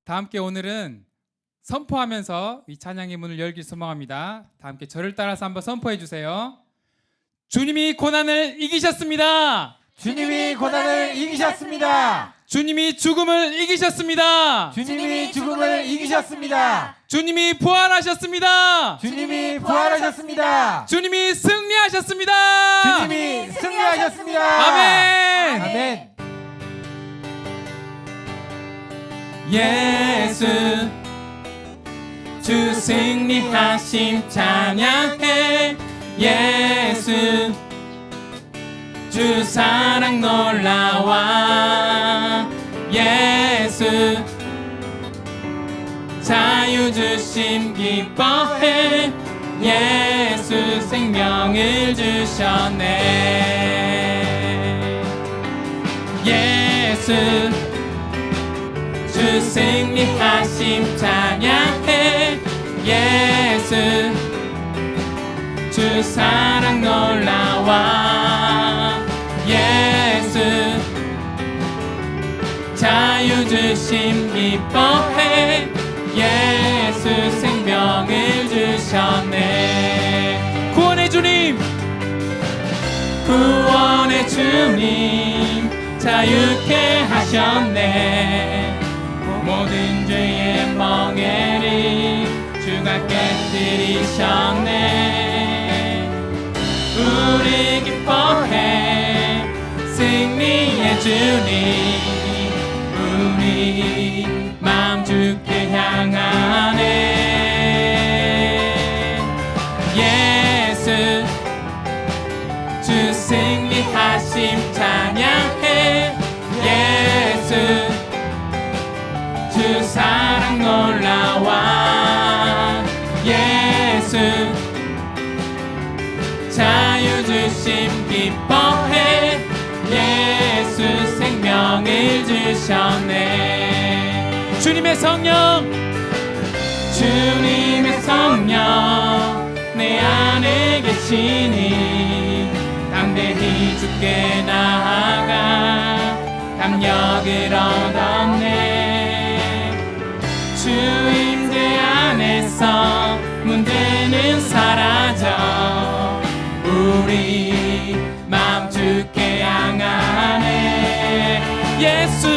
다 함께 오늘은 선포하면서 이 찬양의 문을 열길 소망합니다. 다 함께 저를 따라서 한번 선포해 주세요. 주님이 고난을 이기셨습니다. 주님이 고난을 이기셨습니다. 주님이 죽음을 이기셨습니다. 주님이 죽음을 이기셨습니다. 주님이 부활하셨습니다. 주님이 부활하셨습니다. 주님이 승리하셨습니다. 주님이 승리하셨습니다. 아멘. 아멘. 예수 주 승리하심 찬양해. 예수 주 사랑 놀라와. 예수 자유 주심 기뻐해. 예수 생명을 주셨네. 예수 주 승리하심 찬양해. 예수 주 사랑 놀라와. 예수 자유 주심 기뻐해. 예수 생명을 주셨네. 구원의 주님, 구원의 주님 자유케 하셨네. 모든 죄의 멍에를 주가 깨뜨리셨네. 우리 기뻐해 승리의 주님. 우리 마음 주께 향하네. 예수 주 승리하심 찬양해. 예수 주 사랑 놀라와. 예수 자유 주심 기뻐해. 예수 생명을 주셨네. 주님의 성령, 주님의 성령 내 안에 계시니 담대히 주께 나아가 담력을 얻었네. 주 임재 안에서 문제는 사라져. 우리 마음 주께 향하네. 예수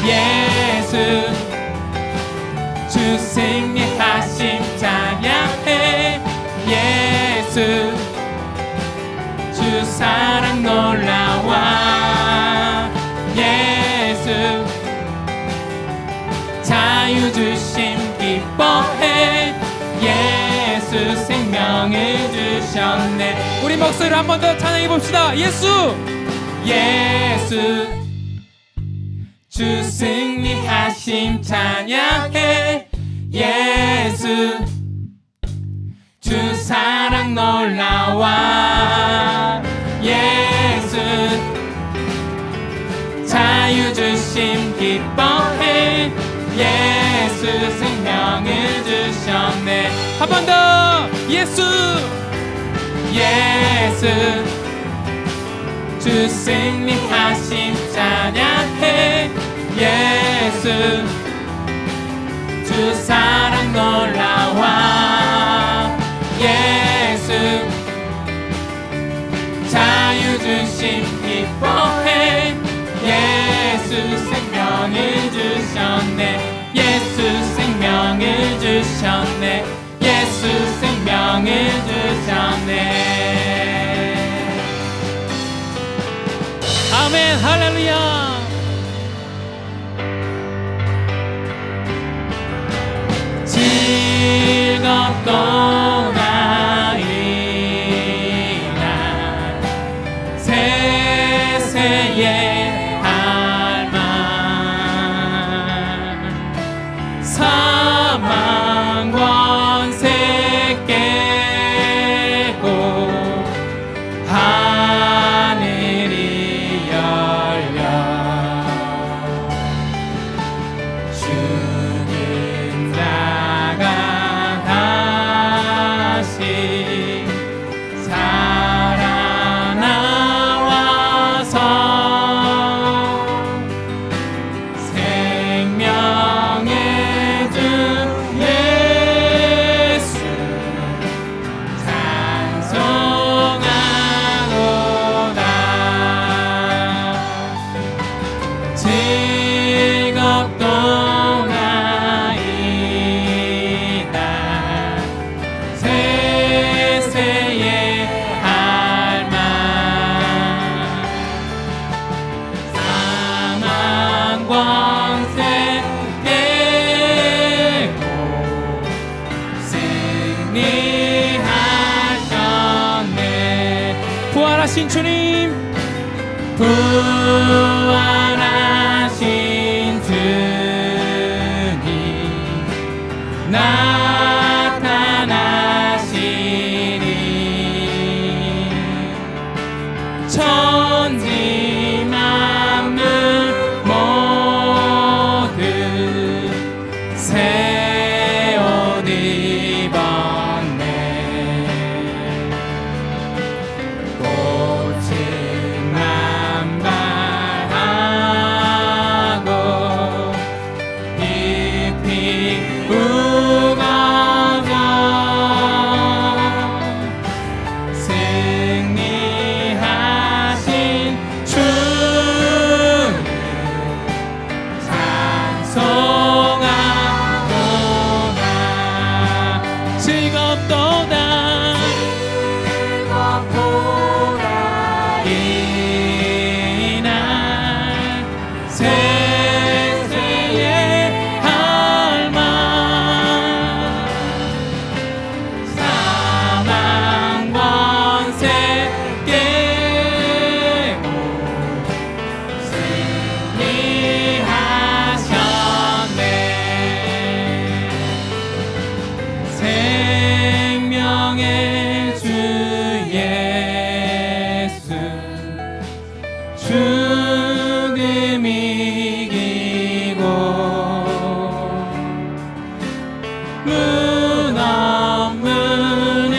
예수 주 승리하심 찬양해. 예수 주 사랑 놀라와. 예수 자유 주심 기뻐해. 예수 생명을 주셨네. 우리 목소리로 한 번 더 찬양해 봅시다. 예수 예수 주 승리하심 찬양해. 예수 주 사랑 놀라와. 예수 자유 주심 기뻐해. 예수 생명을 주셨네. 한 번 더. 예수 예수 주 승리하심 찬양해. 예수 주 사랑 놀라와. 예수 자유 주심 기뻐해. 예수 생명을 주셨네. 예수 생명을 주셨네. 예수 생명을 주셨네. 아멘. 할렐루야. 즐겁도다 이날 세세의 할망. 사망 권세 깨고 하늘이 열려 주는 자가 다시 살아나와서 부활하신 주님, 부활하신 주님 나타나시니 천지 만물 모두 새 옷 입었네. 꽃은 만발하고 잎이 우거져 승리하신 주를 찬송하도다. 즐겁도다 이날 세세의 할망 사망 권세 깨고 승리하셨네. 생명의 주 예수 죽음 이기고 문 없는 문을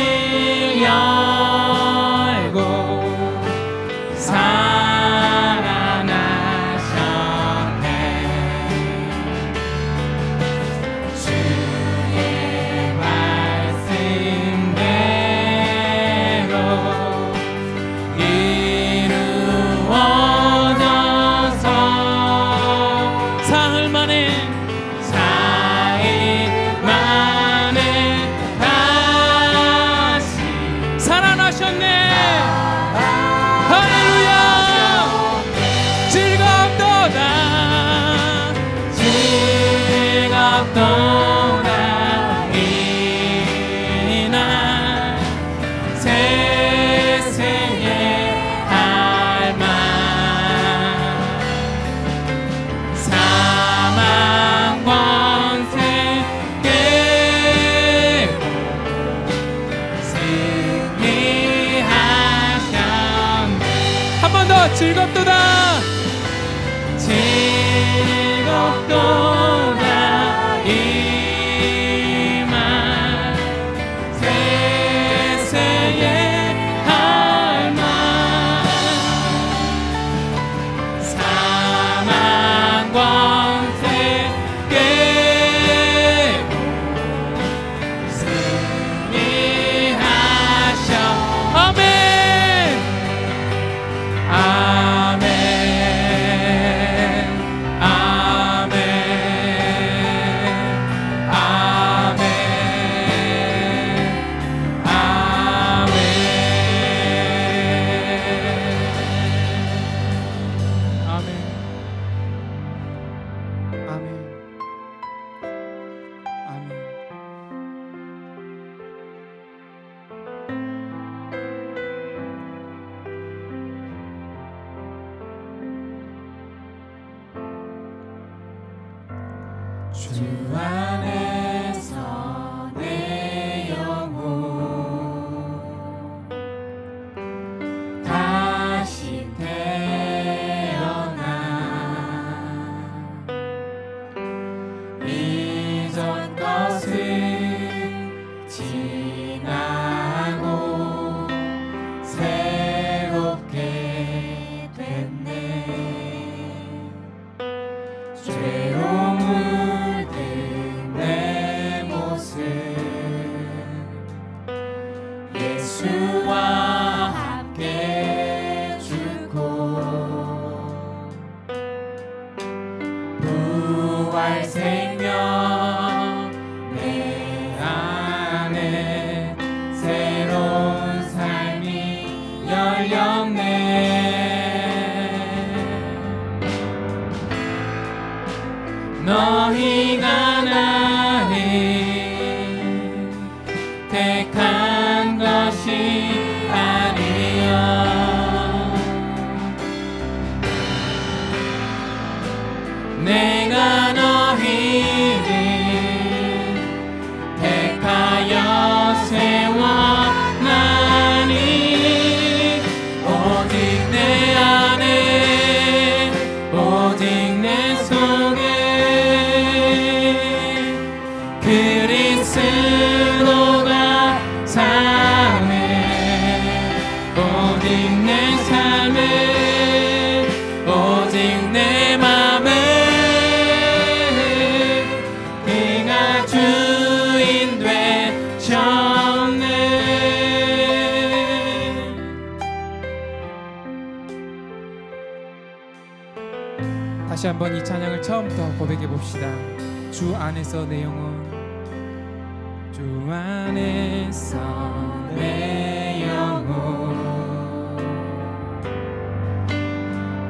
열고 살아나셨네. 주의 말씀대로 이루어져서 사흘 만에 다시 살아나셨네. 할렐루야. 즐겁도다 이날 세세의 할망 사망 권세 깨고 승리하셨네. 한 번 더 즐겁도다 즐겁도다 이날 세세의 할망 사망 권세 깨고 승리하셔. 아멘 아멘 아멘 아멘 주 안에서 내 영혼 다시 태어나 이전 것은 지나고 새롭게 됐네. 죄로 물든 내 모습 예수와 함께 죽고 부활 생명 내 안에 새로운 삶이 열렸네. 너희가 나를 택한 것이 아니야. 다시 한번 이 찬양을 처음부터 고백해 봅시다. 주 안에서 내 영혼, 주 안에서 내 영혼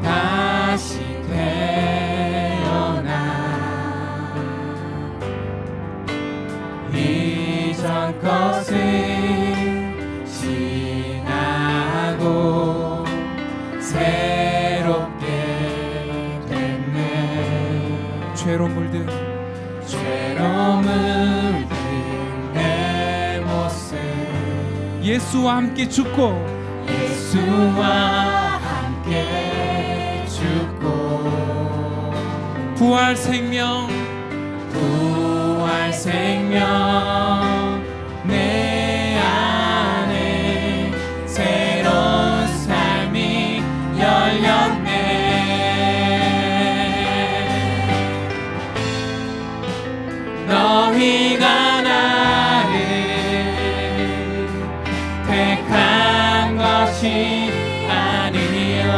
다시 태어나 이전 것은 지나고 새롭게 됐네. 죄로 물든 내 모습 예수와 함께 죽고 부활 생명 내 안에 새로운 삶이 열렸네. 너희가 나를 택한 것이 아니요.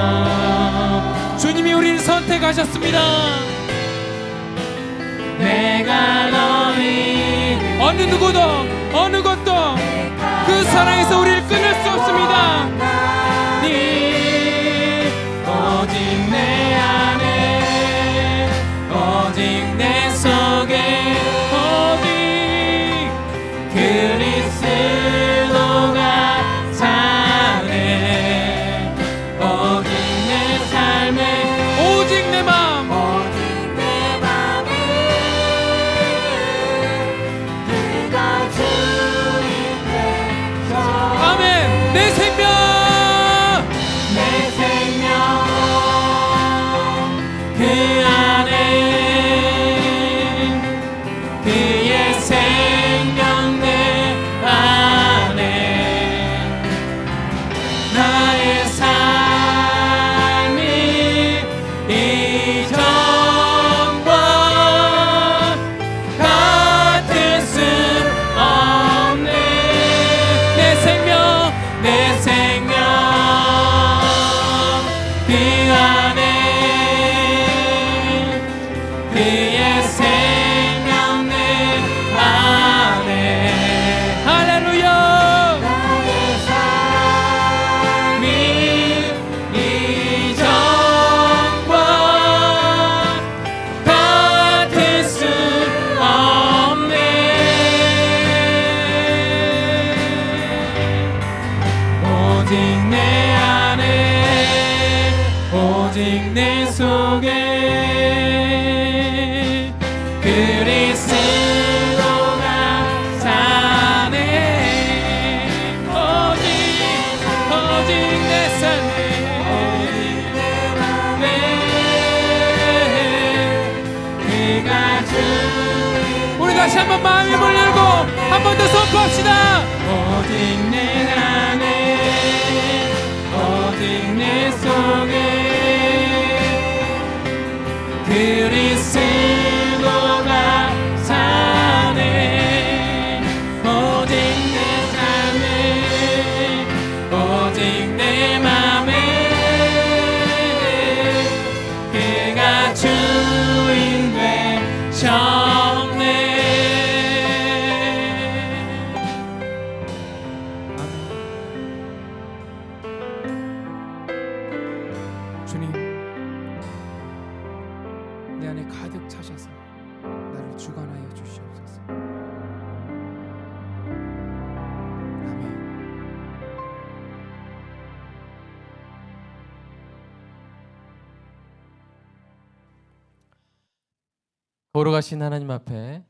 주님이 우리를 선택하셨습니다. 내가 너희 어느 누구도 어느 것도 그 사랑에서 우리를 끊을 수 없습니다. 오직 내 안에 오직 내 속에 오직 그리스도가 사네. 오직 내 삶에 오직 내 마음 아멘. 내 생명 그 안에 그의 생명 내 안에 나의 삶이 이전과 같을 수 없네. 내 생명 그 안에 그의 생명 내 안에 할렐루야. 나의 삶이 이전과 같을 수 없네. 오직 내 안에 오직 내 속에 그리스도가 사네. 오직 내 삶에 그가 주인. 우리 다시 한번 마음의 문을 열고 한 번 더 선포합시다. 오직 내 안에 오직 내 속에 그리스도가 사네. 오직 내 삶에 오직 내 맘에 그가 주인 되셨네. 주님, 내 안에 가득 차셔서 나를 주관하여 주시옵소서. 아멘. 걸어가신 하나님 앞에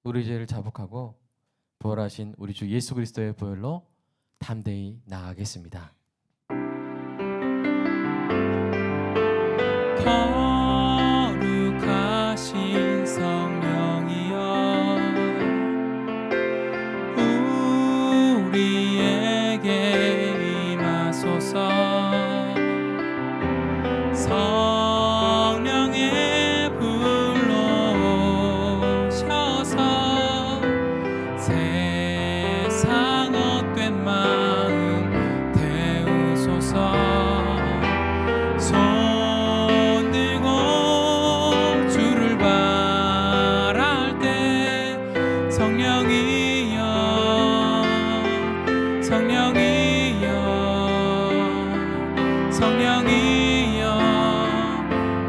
우리 죄를 자복하고 부활하신 우리 주 예수 그리스도의 보혈로 담대히 나아가겠습니다. 거룩하신 성령이여 우리에게 임하소서. 성령의 불로 오셔서 세상 헛된 마음 태우소서. 주기여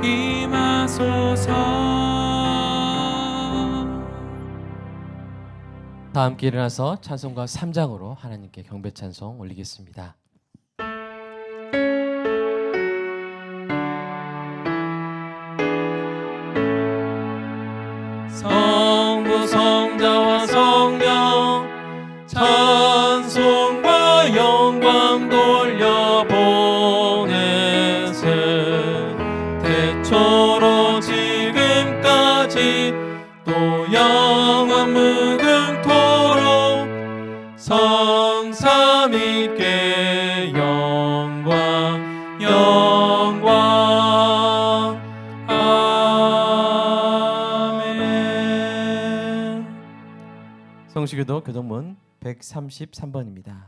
임하소서. 다 함께 일어나서 찬송가 3장으로 하나님께 경배 찬송 올리겠습니다. 성부 성자와 성령 찬송과 영광 돌려보내세 태초로 지금까지 또 영원 무궁토록 성삼위께 영광 영광 아멘. 성시교도 교동문 133번입니다.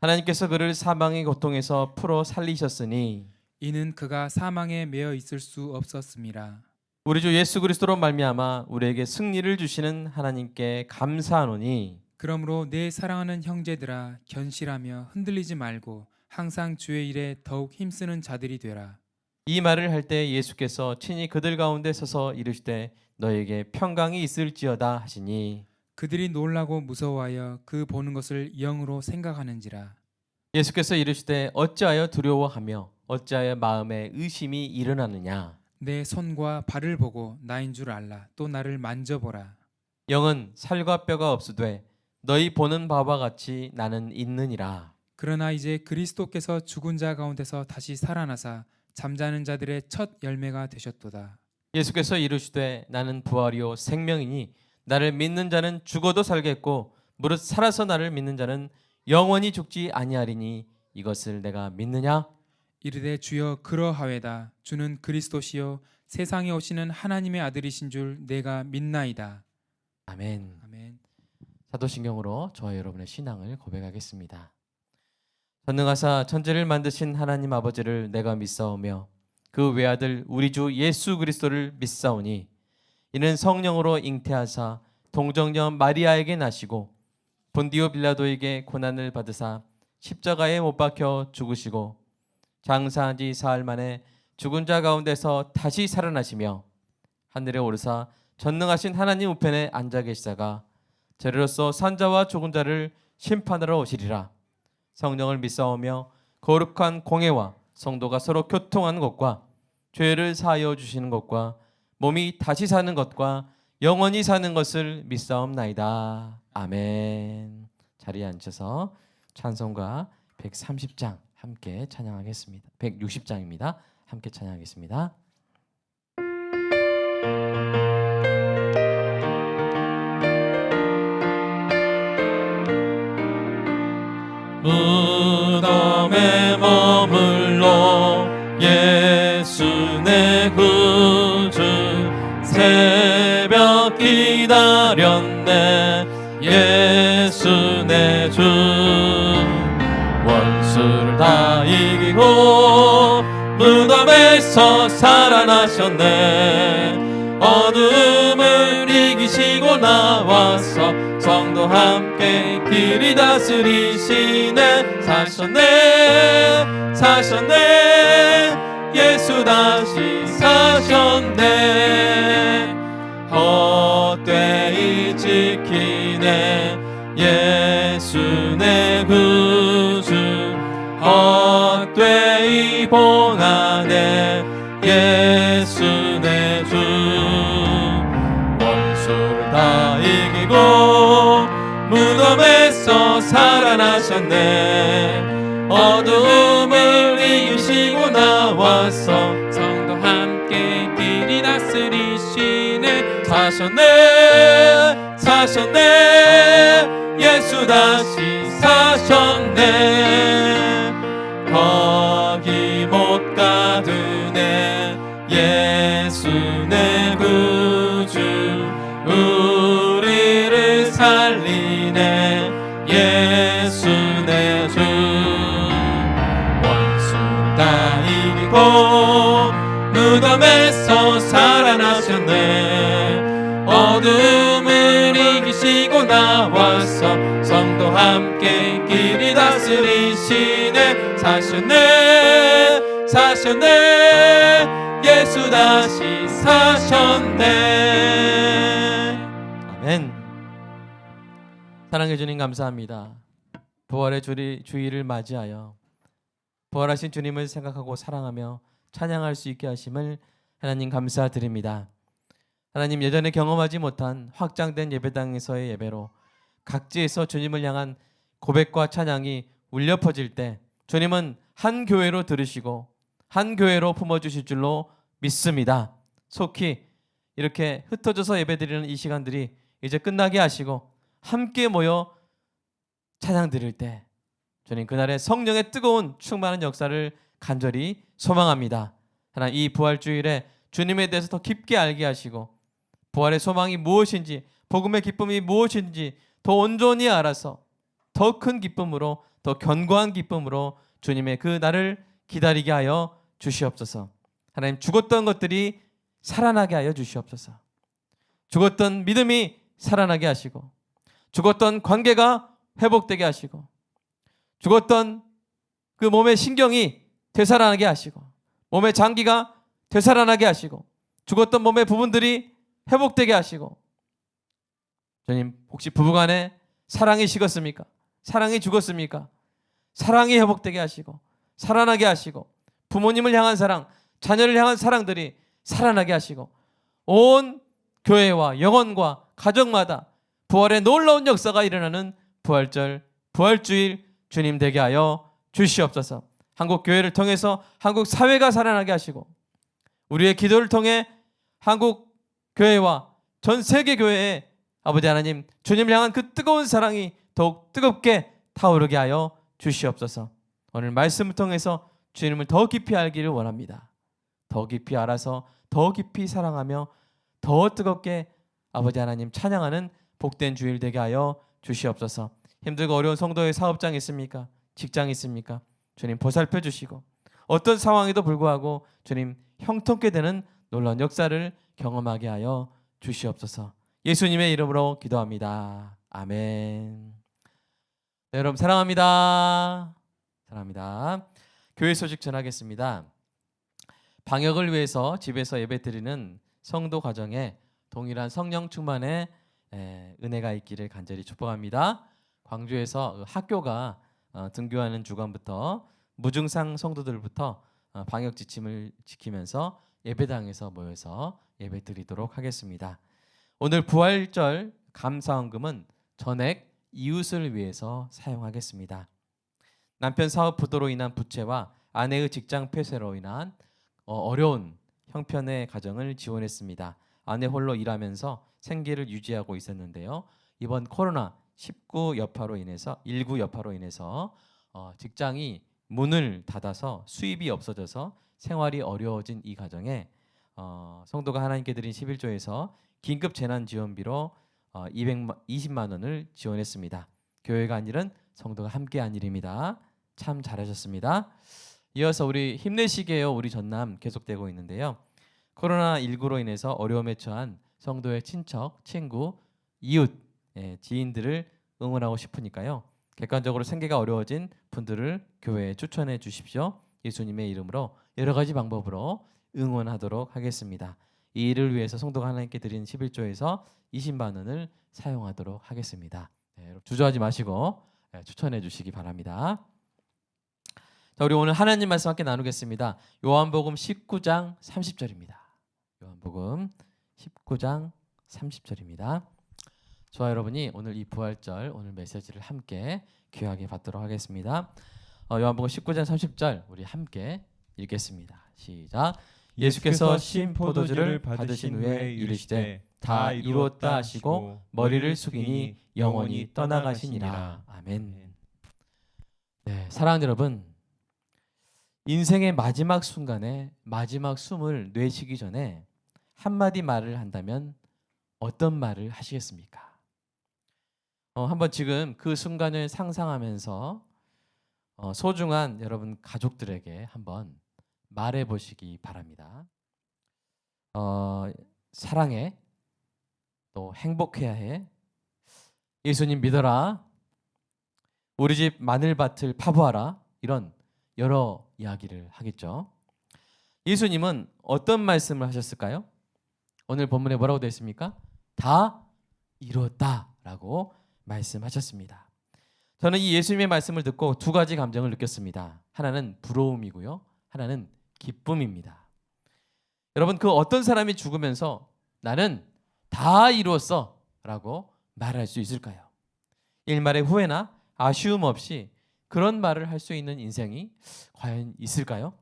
하나님께서 그를 사망의 고통에서 풀어 살리셨으니 이는 그가 사망에 매여 있을 수 없었음이라. 우리 주 예수 그리스도로 말미암아 우리에게 승리를 주시는 하나님께 감사하노니 그러므로 내 사랑하는 형제들아 견실하며 흔들리지 말고 항상 주의 일에 더욱 힘쓰는 자들이 되라. 이 말을 할 때 예수께서 친히 그들 가운데 서서 이르시되 너에게 평강이 있을지어다 하시니 그들이 놀라고 무서워하여 그 보는 것을 영으로 생각하는지라. 예수께서 이르시되 어찌하여 두려워하며 어찌하여 마음에 의심이 일어나느냐. 내 손과 발을 보고 나인 줄 알라. 또 나를 만져보라. 영은 살과 뼈가 없으되 너희 보는 바와 같이 나는 있느니라. 그러나 이제 그리스도께서 죽은 자 가운데서 다시 살아나사 잠자는 자들의 첫 열매가 되셨도다. 예수께서 이르시되 나는 부활이요 생명이니 나를 믿는 자는 죽어도 살겠고 무릇 살아서 나를 믿는 자는 영원히 죽지 아니하리니 이것을 내가 믿느냐? 이르되 주여 그러하외다. 주는 그리스도시요 세상에 오시는 하나님의 아들이신 줄 내가 믿나이다. 아멘. 아멘. 사도신경으로 저와 여러분의 신앙을 고백하겠습니다. 전능하사 천지를 만드신 하나님 아버지를 내가 믿사오며 그 외아들 우리 주 예수 그리스도를 믿사오니 이는 성령으로 잉태하사 동정녀 마리아에게 나시고 본디오 빌라도에게 고난을 받으사 십자가에 못 박혀 죽으시고 장사한 지 사흘 만에 죽은 자 가운데서 다시 살아나시며 하늘에 오르사 전능하신 하나님 우편에 앉아 계시다가 저리로서 산자와 죽은 자를 심판하러 오시리라. 성령을 믿사오며 거룩한 공회와 성도가 서로 교통하는 것과 죄를 사하여 주시는 것과 몸이 다시 사는 것과 영원히 사는 것을 믿사옵나이다. 아멘. 자리에 앉으셔서 찬송가 130장 함께 찬양하겠습니다. 160장입니다. 함께 찬양하겠습니다. 무덤에 머물러 예수 내 구주 새벽 기다렸네. 예수 내 주 원수를 다 이기고 무덤에서 살아나셨네. 어둠을 이기시고 나와서 성도 함께 길이 다스리시네. 사셨네 사셨네 예수 다시 사셨네. 헛되이 지키네 예수 내 구주. 헛되이 봉하네 예수 내 주. 원수를 다 이기고 무덤에서 살아나셨네. 어둠을 이기시고 나와서 성도 함께 길이 다스리시네. 사셨네 사셨네 예수 다시 사셨네. 거기 못 가두네 예수 내 구주. 우리를 살리네 예수 내 주. 원수를 다 이기고 무덤에서 살아나셨네. 어둠을 이기시고 나와서 성도 함께 길이 다스리시네. 사셨네 사셨네 예수 다시 사셨네. 아멘. 사랑해 주님 감사합니다. 부활의 주일을 맞이하여 부활하신 주님을 생각하고 사랑하며 찬양할 수 있게 하심을 하나님 감사드립니다. 하나님, 예전에 경험하지 못한 확장된 예배당에서의 예배로 각지에서 주님을 향한 고백과 찬양이 울려 퍼질 때 주님은 한 교회로 들으시고 한 교회로 품어주실 줄로 믿습니다. 속히 이렇게 흩어져서 예배드리는 이 시간들이 이제 끝나게 하시고 함께 모여 찬양 드릴 때 주님 그날의 성령의 뜨거운 충만한 역사를 간절히 소망합니다. 하나님, 이 부활주일에 주님에 대해서 더 깊게 알게 하시고 부활의 소망이 무엇인지, 복음의 기쁨이 무엇인지 더 온전히 알아서 더 큰 기쁨으로, 더 견고한 기쁨으로 주님의 그 날을 기다리게 하여 주시옵소서. 하나님, 죽었던 것들이 살아나게 하여 주시옵소서. 죽었던 믿음이 살아나게 하시고, 죽었던 관계가 회복되게 하시고, 죽었던 그 몸의 신경이 되살아나게 하시고, 몸의 장기가 되살아나게 하시고, 죽었던 몸의 부분들이 회복되게 하시고. 주님, 혹시 부부간에 사랑이 식었습니까? 사랑이 죽었습니까? 사랑이 회복되게 하시고 살아나게 하시고, 부모님을 향한 사랑, 자녀를 향한 사랑들이 살아나게 하시고, 온 교회와 영혼과 가정마다 부활의 놀라운 역사가 일어나는 부활절, 부활주일 주님 되게 하여 주시옵소서. 한국 교회를 통해서 한국 사회가 살아나게 하시고, 우리의 기도를 통해 한국 교회와 전 세계 교회에 아버지 하나님, 주님을 향한 그 뜨거운 사랑이 더욱 뜨겁게 타오르게 하여 주시옵소서. 오늘 말씀을 통해서 주님을 더 깊이 알기를 원합니다. 더 깊이 알아서 더 깊이 사랑하며 더 뜨겁게 아버지 하나님 찬양하는 복된 주일 되게 하여 주시옵소서. 힘들고 어려운 성도의 사업장이 있습니까? 직장이 있습니까? 주님 보살펴 주시고, 어떤 상황에도 불구하고 주님 형통케 되는 놀라운 역사를 경험하게 하여 주시옵소서. 예수님의 이름으로 기도합니다. 아멘. 네, 여러분 사랑합니다. 사랑합니다. 교회 소식 전하겠습니다. 방역을 위해서 집에서 예배드리는 성도 가정에 동일한 성령 충만의 은혜가 있기를 간절히 축복합니다. 광주에서 학교가 등교하는 주간부터 무증상 성도들부터 방역 지침을 지키면서 예배당에서 모여서 예배드리도록 하겠습니다. 오늘 부활절 감사헌금은 전액 이웃을 위해서 사용하겠습니다. 남편 사업 부도로 인한 부채와 아내의 직장 폐쇄로 인한 어려운 형편의 가정을 지원했습니다. 아내 홀로 일하면서 생계를 유지하고 있었는데요. 이번 코로나19 여파로 인해서 직장이 문을 닫아서 수입이 없어져서 생활이 어려워진 이 가정에 성도가 하나님께 드린 11조에서 긴급 재난지원비로 220만 원을 지원했습니다. 교회가 한 일은 성도가 함께 한 일입니다. 참 잘하셨습니다. 이어서 우리 힘내시게요 우리 전남 계속되고 있는데요. 코로나19로 인해서 어려움에 처한 성도의 친척, 친구, 이웃, 지인들을 응원하고 싶으니까요. 객관적으로 생계가 어려워진 분들을 교회에 추천해 주십시오. 예수님의 이름으로 여러 가지 방법으로 응원하도록 하겠습니다. 이 일을 위해서 성도가 하나님께 드린 11조에서 20만 원을 사용하도록 하겠습니다. 주저하지 마시고 추천해 주시기 바랍니다. 자, 우리 오늘 하나님 말씀 함께 나누겠습니다. 요한복음 19장 30절입니다. 요한복음 19장 30절입니다. 저와 여러분이 오늘 이 부활절 오늘 메시지를 함께 귀하게 받도록 하겠습니다. 요한복음 19장 30절 우리 함께 읽겠습니다. 시작. 예수께서 신 포도주를 받으신 후에 이르시되 다 이루었다 하시고 머리를 숙이니 영원히 떠나가시니라. 아멘. 네, 사랑하는 여러분, 인생의 마지막 순간에 마지막 숨을 내쉬기 전에 한마디 말을 한다면 어떤 말을 하시겠습니까? 한번 지금 그 순간을 상상하면서 소중한 여러분 가족들에게 한번 말해 보시기 바랍니다. 사랑해, 또 행복해야 해, 예수님 믿어라, 우리 집 마늘밭을 파보아라. 이런 여러 이야기를 하겠죠. 예수님은 어떤 말씀을 하셨을까요? 오늘 본문에 뭐라고 되어 있습니까? 다 이루었다라고 말씀하셨습니다. 저는 이 예수님의 말씀을 듣고 두 가지 감정을 느꼈습니다. 하나는 부러움이고요. 하나는 기쁨입니다. 여러분, 그 어떤 사람이 죽으면서 나는 다 이루었어 라고 말할 수 있을까요? 일말의 후회나 아쉬움 없이 그런 말을 할 수 있는 인생이 과연 있을까요?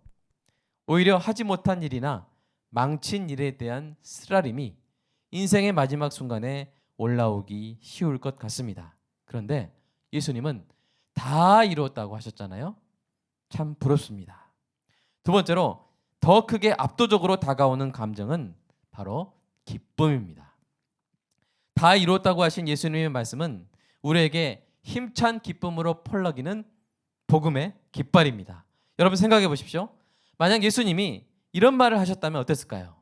오히려 하지 못한 일이나 망친 일에 대한 쓰라림이 인생의 마지막 순간에 올라오기 쉬울 것 같습니다. 그런데 예수님은 다 이루었다고 하셨잖아요. 참 부럽습니다. 두 번째로 더 크게 압도적으로 다가오는 감정은 바로 기쁨입니다. 다 이루었다고 하신 예수님의 말씀은 우리에게 힘찬 기쁨으로 펄럭이는 복음의 깃발입니다. 여러분 생각해 보십시오. 만약 예수님이 이런 말을 하셨다면 어땠을까요?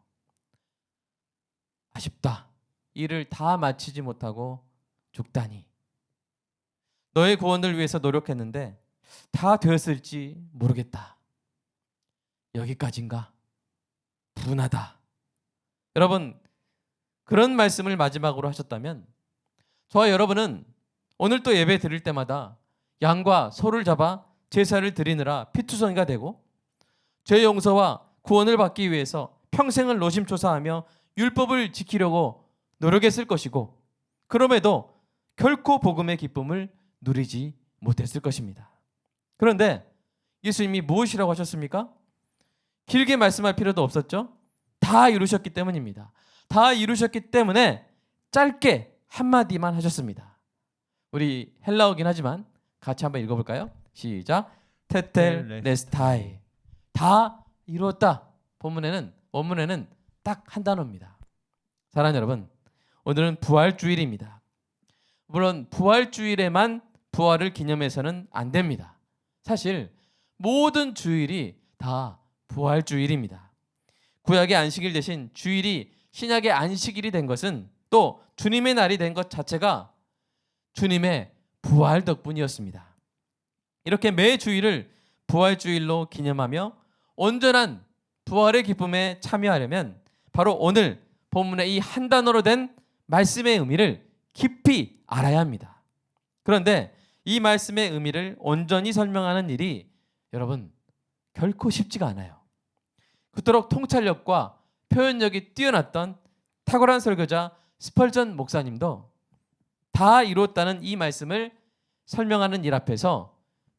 아쉽다. 일을 다 마치지 못하고 죽다니. 너의 구원을 위해서 노력했는데 다 되었을지 모르겠다. 여기까지인가? 분하다. 여러분, 그런 말씀을 마지막으로 하셨다면 저와 여러분은 오늘 또 예배 드릴 때마다 양과 소를 잡아 제사를 드리느라 피투성이가 되고 죄 용서와 구원을 받기 위해서 평생을 노심초사하며 율법을 지키려고 노력했을 것이고 그럼에도 결코 복음의 기쁨을 누리지 못했을 것입니다. 그런데 예수님이 무엇이라고 하셨습니까? 길게 말씀할 필요도 없었죠. 다 이루셨기 때문입니다. 다 이루셨기 때문에 짧게 한마디만 하셨습니다. 우리 헬라어긴 하지만 같이 한번 읽어볼까요? 시작. 테텔레스타이. 다 이루었다. 원문에는 딱 한 단어입니다. 사랑하는 여러분, 오늘은 부활주일입니다. 물론 부활주일에만 부활을 기념해서는 안 됩니다. 사실 모든 주일이 다 부활주일입니다. 구약의 안식일 대신 주일이 신약의 안식일이 된 것은 또 주님의 날이 된 것 자체가 주님의 부활 덕분이었습니다. 이렇게 매 주일을 부활주일로 기념하며 온전한 부활의 기쁨에 참여하려면 바로 오늘 본문의 이 한 단어로 된 말씀의 의미를 깊이 알아야 합니다. 그런데 이 말씀의 의미를 온전히 설명하는 일이 여러분 결코 쉽지가 않아요. 그토록 통찰력과 표현력이 뛰어났던 탁월한 설교자 스펄전 목사님도 다 이루었다는 이 말씀을 설명하는 일 앞에서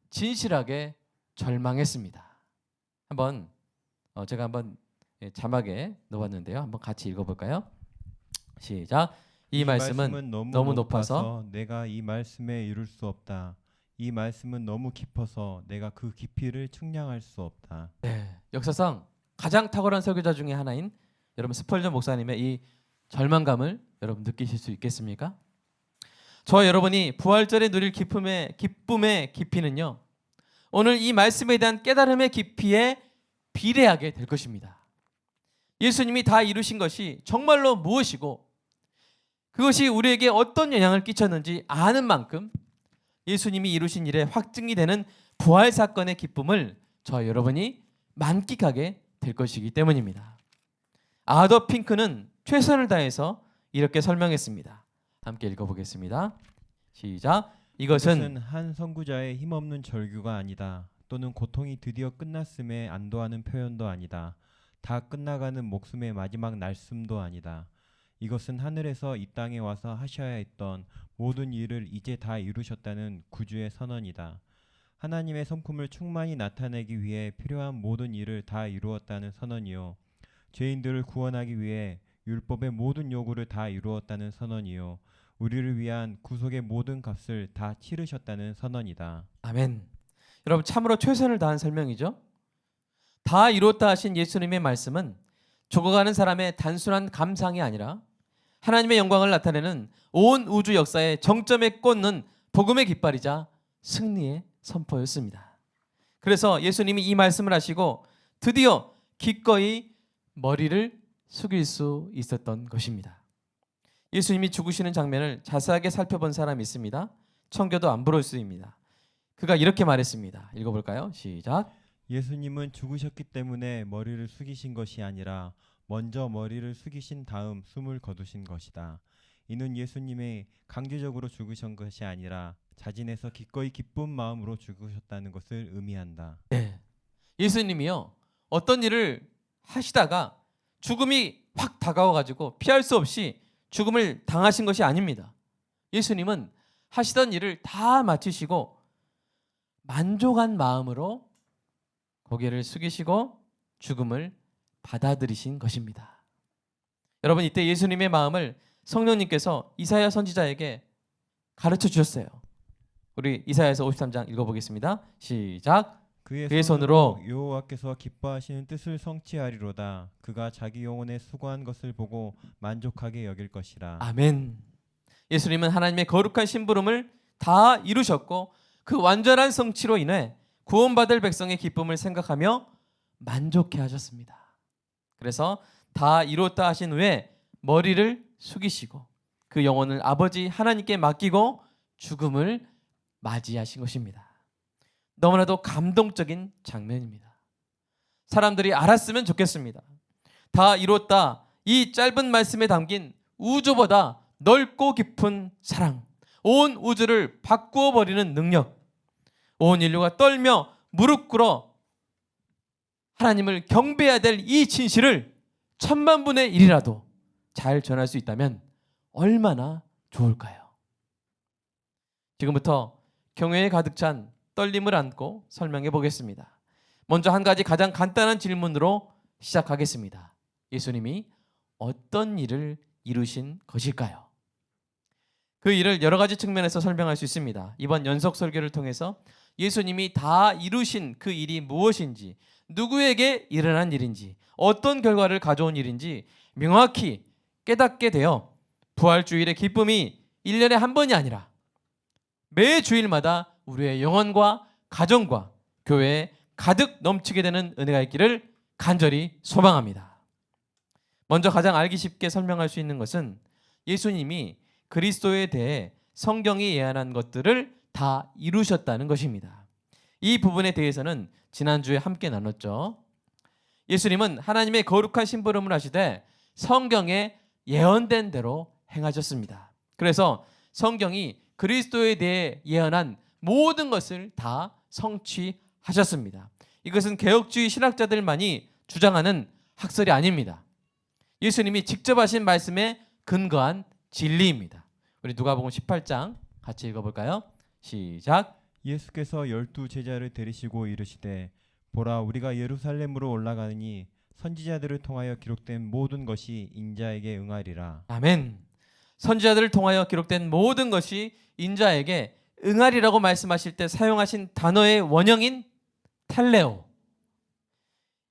진실하게 절망했습니다. 제가 한번 자막에 넣었는데요. 한번 같이 읽어볼까요? 시작. 이 말씀은 너무 높아서 내가 이 말씀에 이룰 수 없다. 이 말씀은 너무 깊어서 내가 그 깊이를 측량할 수 없다. 네, 역사상 가장 탁월한 설교자 중에 하나인 여러분 스펄전 목사님의 이 절망감을 여러분 느끼실 수 있겠습니까? 저와 여러분이 부활절에 누릴 기쁨의 깊이는요, 오늘 이 말씀에 대한 깨달음의 깊이에 비례하게 될 것입니다. 예수님이 다 이루신 것이 정말로 무엇이고 그것이 우리에게 어떤 영향을 끼쳤는지 아는 만큼 예수님이 이루신 일에 확증이 되는 부활 사건의 기쁨을 저와 여러분이 만끽하게 될 것이기 때문입니다. 아더 핑크는 최선을 다해서 이렇게 설명했습니다. 함께 읽어보겠습니다. 시작. 이것은 한 선구자의 힘없는 절규가 아니다. 또는 고통이 드디어 끝났음에 안도하는 표현도 아니다. 다 끝나가는 목숨의 마지막 날숨도 아니다. 이것은 하늘에서 이 땅에 와서 하셔야 했던 모든 일을 이제 다 이루셨다는 구주의 선언이다. 하나님의 성품을 충만히 나타내기 위해 필요한 모든 일을 다 이루었다는 선언이요. 죄인들을 구원하기 위해 율법의 모든 요구를 다 이루었다는 선언이요. 우리를 위한 구속의 모든 값을 다 치르셨다는 선언이다. 아멘. 여러분 참으로 최선을 다한 설명이죠. 다 이뤘다 하신 예수님의 말씀은 죽어가는 사람의 단순한 감상이 아니라 하나님의 영광을 나타내는 온 우주 역사의 정점에 꽂는 복음의 깃발이자 승리의 선포였습니다. 그래서 예수님이 이 말씀을 하시고 드디어 기꺼이 머리를 숙일 수 있었던 것입니다. 예수님이 죽으시는 장면을 자세하게 살펴본 사람이 있습니다. 청교도 암브로스입니다. 그가 이렇게 말했습니다. 읽어볼까요? 시작. 예수님은 죽으셨기 때문에 머리를 숙이신 것이 아니라 먼저 머리를 숙이신 다음 숨을 거두신 것이다. 이는 예수님이 강제적으로 죽으신 것이 아니라 자진해서 기꺼이 기쁜 마음으로 죽으셨다는 것을 의미한다. 네. 예수님이요, 어떤 일을 하시다가 죽음이 확 다가와가지고 피할 수 없이 죽음을 당하신 것이 아닙니다. 예수님은 하시던 일을 다 마치시고 만족한 마음으로 고개를 숙이시고 죽음을 받아들이신 것입니다. 여러분, 이때 예수님의 마음을 성령님께서 이사야 선지자에게 가르쳐 주셨어요. 우리 이사야서 53장 읽어보겠습니다. 시작. 그의 손으로 여호와께서 기뻐하시는 뜻을 성취하리로다. 그가 자기 영혼에 수고한 것을 보고 만족하게 여길 것이라. 아멘. 예수님은 하나님의 거룩한 심부름을 다 이루셨고 그 완전한 성취로 인해 구원받을 백성의 기쁨을 생각하며 만족해 하셨습니다. 그래서 다 이루었다 하신 후에 머리를 숙이시고 그 영혼을 아버지 하나님께 맡기고 죽음을 맞이하신 것입니다. 너무나도 감동적인 장면입니다. 사람들이 알았으면 좋겠습니다. 다 이루었다, 이 짧은 말씀에 담긴 우주보다 넓고 깊은 사랑, 온 우주를 바꾸어 버리는 능력, 온 인류가 떨며 무릎 꿇어 하나님을 경배해야 될 이 진실을 1000만분의 1이라도 잘 전할 수 있다면 얼마나 좋을까요? 지금부터 경외에 가득 찬 떨림을 안고 설명해 보겠습니다. 먼저 한 가지 가장 간단한 질문으로 시작하겠습니다. 예수님이 어떤 일을 이루신 것일까요? 그 일을 여러 가지 측면에서 설명할 수 있습니다. 이번 연속 설교를 통해서 예수님이 다 이루신 그 일이 무엇인지, 누구에게 일어난 일인지, 어떤 결과를 가져온 일인지 명확히 깨닫게 되어 부활주일의 기쁨이 1년에 한 번이 아니라 매 주일마다 우리의 영혼과 가정과 교회에 가득 넘치게 되는 은혜가 있기를 간절히 소망합니다. 먼저 가장 알기 쉽게 설명할 수 있는 것은 예수님이 그리스도에 대해 성경이 예언한 것들을 다 이루셨다는 것입니다. 이 부분에 대해서는 지난주에 함께 나눴죠. 예수님은 하나님의 거룩한 심부름을 하시되 성경에 예언된 대로 행하셨습니다. 그래서 성경이 그리스도에 대해 예언한 모든 것을 다 성취하셨습니다. 이것은 개혁주의 신학자들만이 주장하는 학설이 아닙니다. 예수님이 직접 하신 말씀에 근거한 진리입니다. 우리 누가복음 18장 같이 읽어볼까요? 시작. 예수께서 12 제자를 데리시고 이르시되 보라, 우리가 예루살렘으로 올라가느니 선지자들을 통하여 기록된 모든 것이 인자에게 응하리라. 아멘. 선지자들을 통하여 기록된 모든 것이 인자에게 응하리라고 말씀하실 때 사용하신 단어의 원형인 텔레오.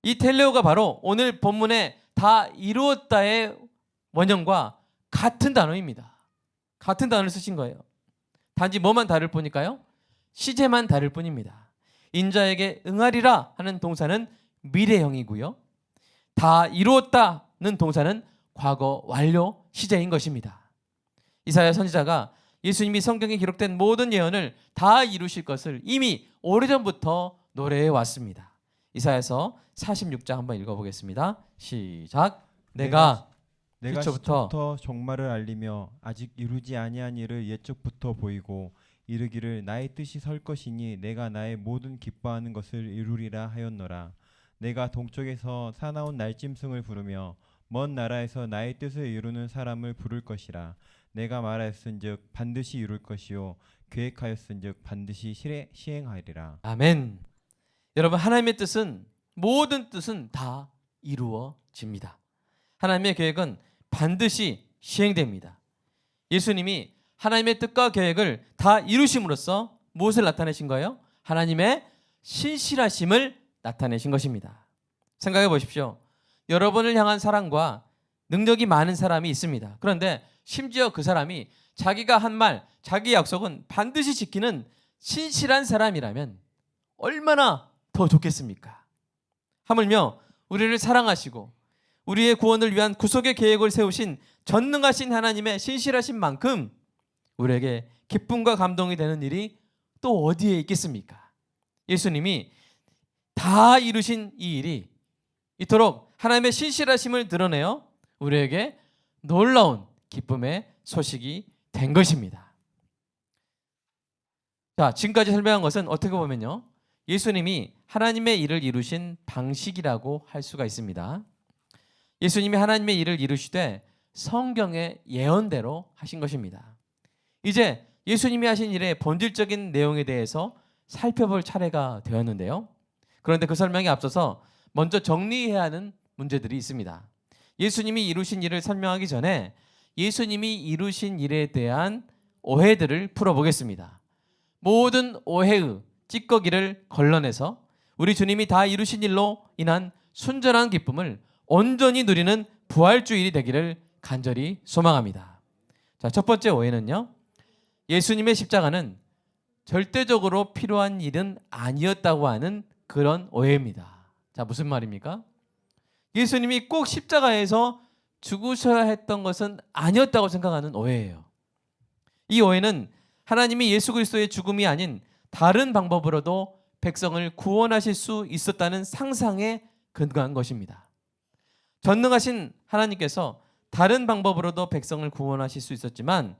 이 텔레오가 바로 오늘 본문에 다 이루었다의 원형과 같은 단어입니다. 같은 단어를 쓰신 거예요. 단지 뭐만 다를 뿐일까요? 시제만 다를 뿐입니다. 인자에게 응하리라 하는 동사는 미래형이고요. 다 이루었다는 동사는 과거 완료 시제인 것입니다. 이사야 선지자가 예수님이 성경에 기록된 모든 예언을 다 이루실 것을 이미 오래전부터 노래해 왔습니다. 이사야서 46장 한번 읽어보겠습니다. 시작. 내가 시초부터 종말을 알리며 아직 이루지 아니한 일을 옛적부터 보이고 이르기를 나의 뜻이 설 것이니 내가 나의 모든 기뻐하는 것을 이루리라 하였노라. 내가 동쪽에서 사나운 날짐승을 부르며 먼 나라에서 나의 뜻을 이루는 사람을 부를 것이라. 내가 말하였은즉 반드시 이룰 것이요 계획하였은즉 반드시 시행하리라. 아멘. 여러분, 하나님의 뜻은, 모든 뜻은 다 이루어집니다. 하나님의 계획은 반드시 시행됩니다. 예수님이 하나님의 뜻과 계획을 다 이루심으로써 무엇을 나타내신 거예요? 하나님의 신실하심을 나타내신 것입니다. 생각해 보십시오. 여러분을 향한 사랑과 능력이 많은 사람이 있습니다. 그런데 심지어 그 사람이 자기가 한 말, 자기 약속은 반드시 지키는 신실한 사람이라면 얼마나 더 좋겠습니까? 하물며 우리를 사랑하시고 우리의 구원을 위한 구속의 계획을 세우신 전능하신 하나님의 신실하신 만큼 우리에게 기쁨과 감동이 되는 일이 또 어디에 있겠습니까? 예수님이 다 이루신 이 일이 이토록 하나님의 신실하심을 드러내어 우리에게 놀라운 기쁨의 소식이 된 것입니다. 자, 지금까지 설명한 것은 어떻게 보면요, 예수님이 하나님의 일을 이루신 방식이라고 할 수가 있습니다. 예수님이 하나님의 일을 이루시되 성경의 예언대로 하신 것입니다. 이제 예수님이 하신 일의 본질적인 내용에 대해서 살펴볼 차례가 되었는데요. 그런데 그 설명에 앞서서 먼저 정리해야 하는 문제들이 있습니다. 예수님이 이루신 일을 설명하기 전에 예수님이 이루신 일에 대한 오해들을 풀어보겠습니다. 모든 오해의 찌꺼기를 걸러내서 우리 주님이 다 이루신 일로 인한 순전한 기쁨을 온전히 누리는 부활주일이 되기를 간절히 소망합니다. 자, 첫 번째 오해는요, 예수님의 십자가는 절대적으로 필요한 일은 아니었다고 하는 그런 오해입니다. 자, 무슨 말입니까? 예수님이 꼭 십자가에서 죽으셔야 했던 것은 아니었다고 생각하는 오해예요. 이 오해는 하나님이 예수 그리스도의 죽음이 아닌 다른 방법으로도 백성을 구원하실 수 있었다는 상상에 근거한 것입니다. 전능하신 하나님께서 다른 방법으로도 백성을 구원하실 수 있었지만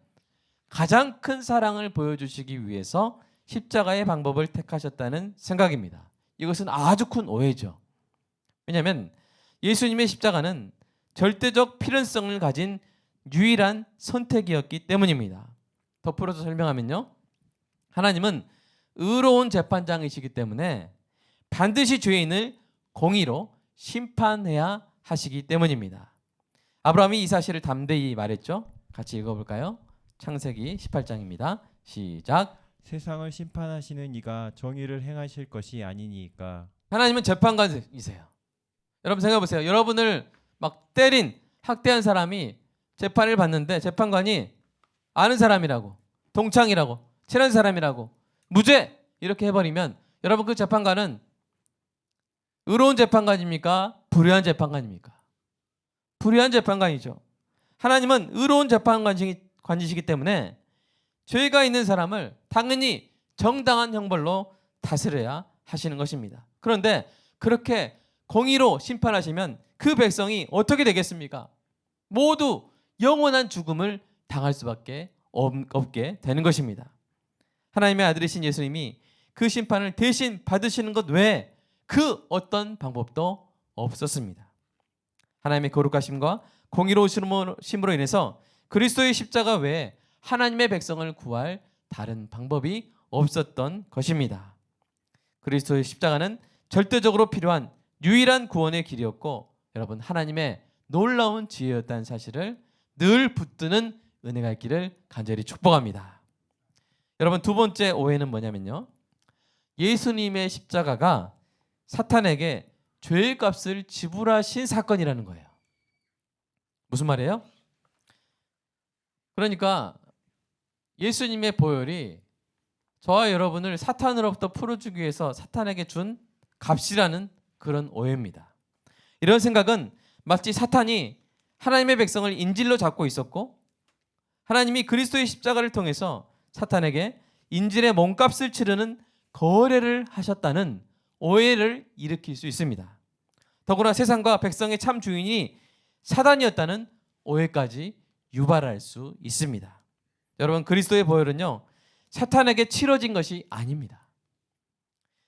가장 큰 사랑을 보여주시기 위해서 십자가의 방법을 택하셨다는 생각입니다. 이것은 아주 큰 오해죠. 왜냐하면 예수님의 십자가는 절대적 필연성을 가진 유일한 선택이었기 때문입니다. 더 풀어서 설명하면요, 하나님은 의로운 재판장이시기 때문에 반드시 죄인을 공의로 심판해야 하시기 때문입니다. 아브라함이 이 사실을 담대히 말했죠. 같이 읽어볼까요? 창세기 18장입니다. 시작. 세상을 심판하시는 이가 정의를 행하실 것이 아니니까. 하나님은 재판관이세요. 여러분 생각해보세요. 여러분을 막 때린, 학대한 사람이 재판을 받는데 재판관이 아는 사람이라고, 동창이라고, 친한 사람이라고 무죄 이렇게 해버리면 여러분 그 재판관은 의로운 재판관입니까? 불의한 재판관입니까? 불의한 재판관이죠. 하나님은 의로운 재판관이시기 때문에 죄가 있는 사람을 당연히 정당한 형벌로 다스려야 하시는 것입니다. 그런데 그렇게 공의로 심판하시면 그 백성이 어떻게 되겠습니까? 모두 영원한 죽음을 당할 수밖에 없게 되는 것입니다. 하나님의 아들이신 예수님이 그 심판을 대신 받으시는 것 외에 그 어떤 방법도 없었습니다. 하나님의 거룩하심과 공의로우심으로 인해서 그리스도의 십자가 외에 하나님의 백성을 구할 다른 방법이 없었던 것입니다. 그리스도의 십자가는 절대적으로 필요한 유일한 구원의 길이었고 여러분 하나님의 놀라운 지혜였다는 사실을 늘 붙드는 은혜가 있기를 간절히 축복합니다. 여러분 두 번째 오해는 뭐냐면요, 예수님의 십자가가 사탄에게 죄의 값을 지불하신 사건이라는 거예요. 무슨 말이에요? 그러니까 예수님의 보혈이 저와 여러분을 사탄으로부터 풀어주기 위해서 사탄에게 준 값이라는 그런 오해입니다. 이런 생각은 마치 사탄이 하나님의 백성을 인질로 잡고 있었고 하나님이 그리스도의 십자가를 통해서 사탄에게 인질의 몸값을 치르는 거래를 하셨다는 오해를 일으킬 수 있습니다. 더구나 세상과 백성의 참 주인이 사단이었다는 오해까지 유발할 수 있습니다. 여러분 그리스도의 보혈은요 사탄에게 치러진 것이 아닙니다.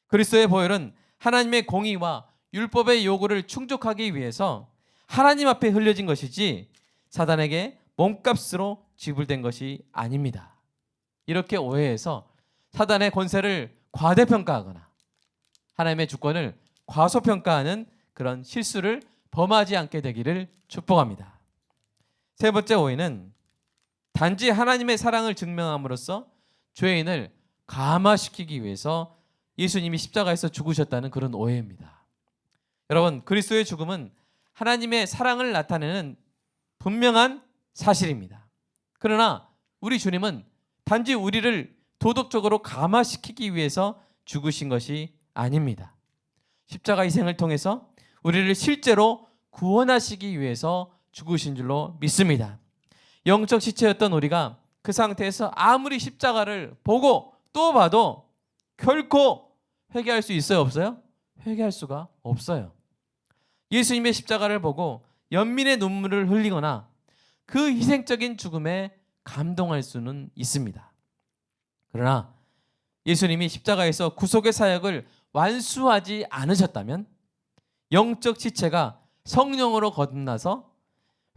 그리스도의 보혈은 하나님의 공의와 율법의 요구를 충족하기 위해서 하나님 앞에 흘려진 것이지 사단에게 몸값으로 지불된 것이 아닙니다. 이렇게 오해해서 사단의 권세를 과대평가하거나 하나님의 주권을 과소평가하는 그런 실수를 범하지 않게 되기를 축복합니다. 세 번째 오해는 단지 하나님의 사랑을 증명함으로써 죄인을 감화시키기 위해서 예수님이 십자가에서 죽으셨다는 그런 오해입니다. 여러분 그리스도의 죽음은 하나님의 사랑을 나타내는 분명한 사실입니다. 그러나 우리 주님은 단지 우리를 도덕적으로 감화시키기 위해서 죽으신 것이 아닙니다. 십자가 희생을 통해서 우리를 실제로 구원하시기 위해서 죽으신 줄로 믿습니다. 영적 시체였던 우리가 그 상태에서 아무리 십자가를 보고 또 봐도 결코 회개할 수 있어요, 없어요? 회개할 수가 없어요. 예수님의 십자가를 보고 연민의 눈물을 흘리거나 그 희생적인 죽음에 감동할 수는 있습니다. 그러나 예수님이 십자가에서 구속의 사역을 완수하지 않으셨다면 영적 지체가 성령으로 거듭나서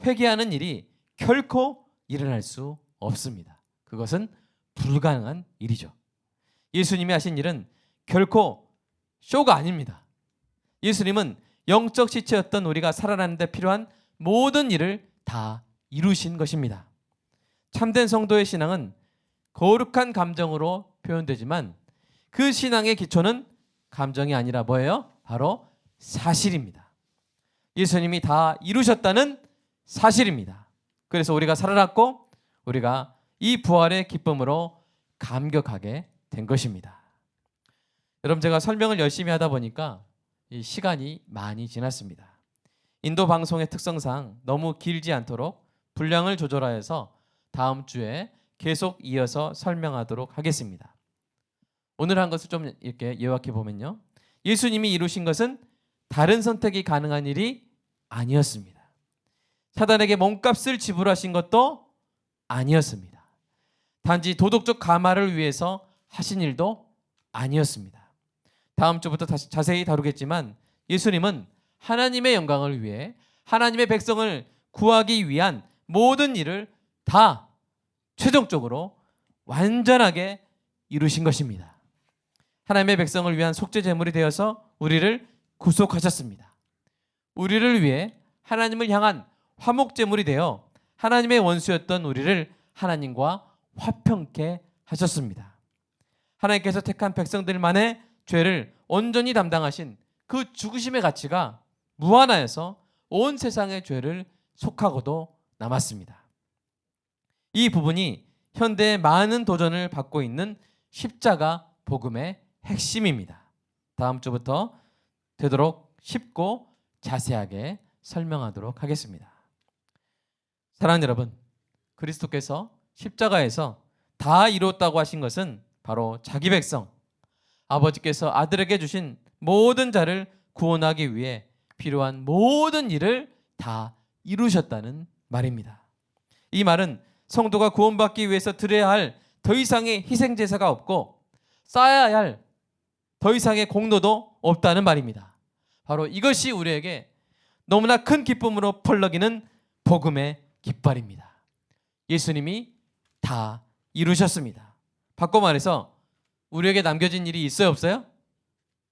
회개하는 일이 결코 일어날 수 없습니다. 그것은 불가능한 일이죠. 예수님이 하신 일은 결코 쇼가 아닙니다. 예수님은 영적 지체였던 우리가 살아나는 데 필요한 모든 일을 다 이루신 것입니다. 참된 성도의 신앙은 거룩한 감정으로 표현되지만 그 신앙의 기초는 감정이 아니라 뭐예요? 바로 사실입니다. 예수님이 다 이루셨다는 사실입니다. 그래서 우리가 살아났고 우리가 이 부활의 기쁨으로 감격하게 된 것입니다. 여러분, 제가 설명을 열심히 하다 보니까 이 시간이 많이 지났습니다. 인도 방송의 특성상 너무 길지 않도록 분량을 조절하여서 다음 주에 계속 이어서 설명하도록 하겠습니다. 오늘 한 것을 좀 이렇게 요약해 보면요, 예수님이 이루신 것은 다른 선택이 가능한 일이 아니었습니다. 사단에게 몸값을 지불하신 것도 아니었습니다. 단지 도덕적 감화를 위해서 하신 일도 아니었습니다. 다음 주부터 다시 자세히 다루겠지만 예수님은 하나님의 영광을 위해 하나님의 백성을 구하기 위한 모든 일을 다 최종적으로 완전하게 이루신 것입니다. 하나님의 백성을 위한 속죄 제물이 되어서 우리를 구속하셨습니다. 우리를 위해 하나님을 향한 화목 제물이 되어 하나님의 원수였던 우리를 하나님과 화평케 하셨습니다. 하나님께서 택한 백성들만의 죄를 온전히 담당하신 그 죽으심의 가치가 무한하여서 온 세상의 죄를 속하고도 남았습니다. 이 부분이 현대의 많은 도전을 받고 있는 십자가 복음의 핵심입니다. 다음 주부터 되도록 쉽고 자세하게 설명하도록 하겠습니다. 사랑하는 여러분, 그리스도께서 십자가에서 다 이루었다고 하신 것은 바로 자기 백성, 아버지께서 아들에게 주신 모든 자를 구원하기 위해 필요한 모든 일을 다 이루셨다는 말입니다. 이 말은 성도가 구원받기 위해서 드려야 할 더 이상의 희생 제사가 없고 쌓아야 할 더 이상의 공로도 없다는 말입니다. 바로 이것이 우리에게 너무나 큰 기쁨으로 펄럭이는 복음의 깃발입니다. 예수님이 다 이루셨습니다. 바꿔 말해서 우리에게 남겨진 일이 있어요, 없어요?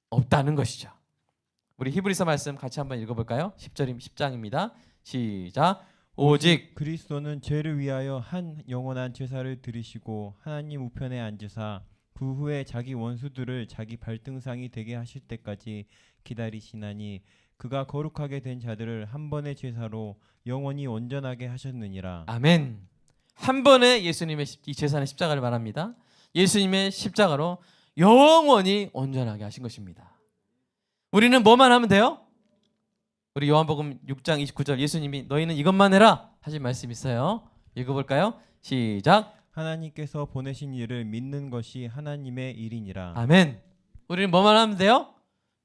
없다는 것이죠. 우리 히브리서 말씀 같이 한번 읽어볼까요? 10장입니다. 시작. 오직 그리스도는 죄를 위하여 한 영원한 제사를 드리시고 하나님 우편에 앉으사 그 후에 자기 원수들을 자기 발등상이 되게 하실 때까지 기다리시나니 그가 거룩하게 된 자들을 한 번의 제사로 영원히 온전하게 하셨느니라. 아멘. 한 번에 예수님의 이 제사는 십자가를 말합니다. 예수님의 십자가로 영원히 온전하게 하신 것입니다. 우리는 뭐만 하면 돼요? 우리 요한복음 6장 29절 예수님이 너희는 이것만 해라 하신 말씀 있어요. 읽어볼까요? 시작. 하나님께서 보내신 일을 믿는 것이 하나님의 일이니라. 아멘. 우리는 뭐만 하면 돼요?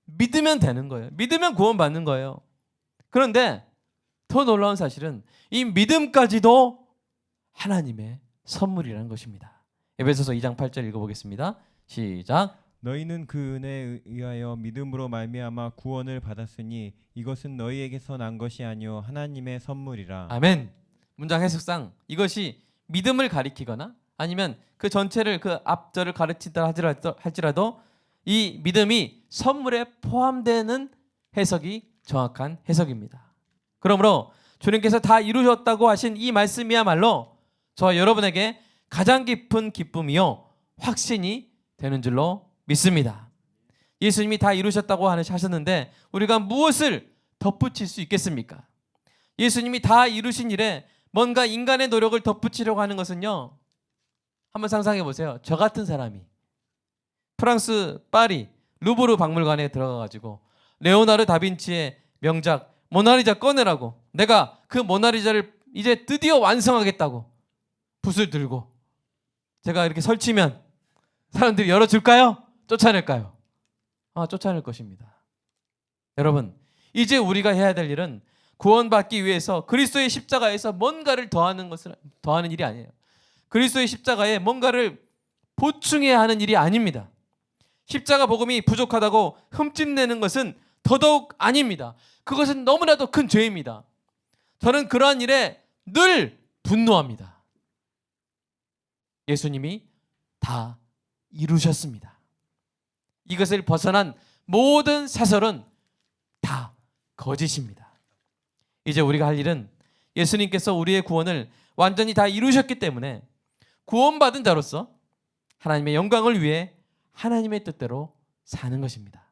믿으면 되는 거예요. 믿으면 구원받는 거예요. 그런데 더 놀라운 사실은 이 믿음까지도 하나님의 선물이라는 것입니다. 에베소서 2장 8절 읽어보겠습니다. 시작. 너희는 그 은혜에 의하여 믿음으로 말미암아 구원을 받았으니 이것은 너희에게서 난 것이 아니요 하나님의 선물이라. 아멘. 문장 해석상 이것이 믿음을 가리키거나 아니면 그 전체를 그 앞절을 가르친다 할지라도 이 믿음이 선물에 포함되는 해석이 정확한 해석입니다. 그러므로 주님께서 다 이루셨다고 하신 이 말씀이야말로 저와 여러분에게 가장 깊은 기쁨이요 확신이 되는 줄로 믿습니다. 예수님이 다 이루셨다고 하셨는데 우리가 무엇을 덧붙일 수 있겠습니까? 예수님이 다 이루신 일에 뭔가 인간의 노력을 덧붙이려고 하는 것은요, 한번 상상해 보세요. 저 같은 사람이 프랑스 파리 루브르 박물관에 들어가가지고 레오나르 다빈치의 명작 모나리자 꺼내라고, 내가 그 모나리자를 이제 드디어 완성하겠다고 붓을 들고 제가 이렇게 설치면 사람들이 열어줄까요? 쫓아낼까요? 쫓아낼 것입니다. 여러분, 이제 우리가 해야 될 일은 구원받기 위해서 그리스도의 십자가에서 뭔가를 더하는 일이 아니에요. 그리스도의 십자가에 뭔가를 보충해야 하는 일이 아닙니다. 십자가 복음이 부족하다고 흠집내는 것은 더더욱 아닙니다. 그것은 너무나도 큰 죄입니다. 저는 그러한 일에 늘 분노합니다. 예수님이 다 이루셨습니다. 이것을 벗어난 모든 사설은 다 거짓입니다. 이제 우리가 할 일은 예수님께서 우리의 구원을 완전히 다 이루셨기 때문에 구원받은 자로서 하나님의 영광을 위해 하나님의 뜻대로 사는 것입니다.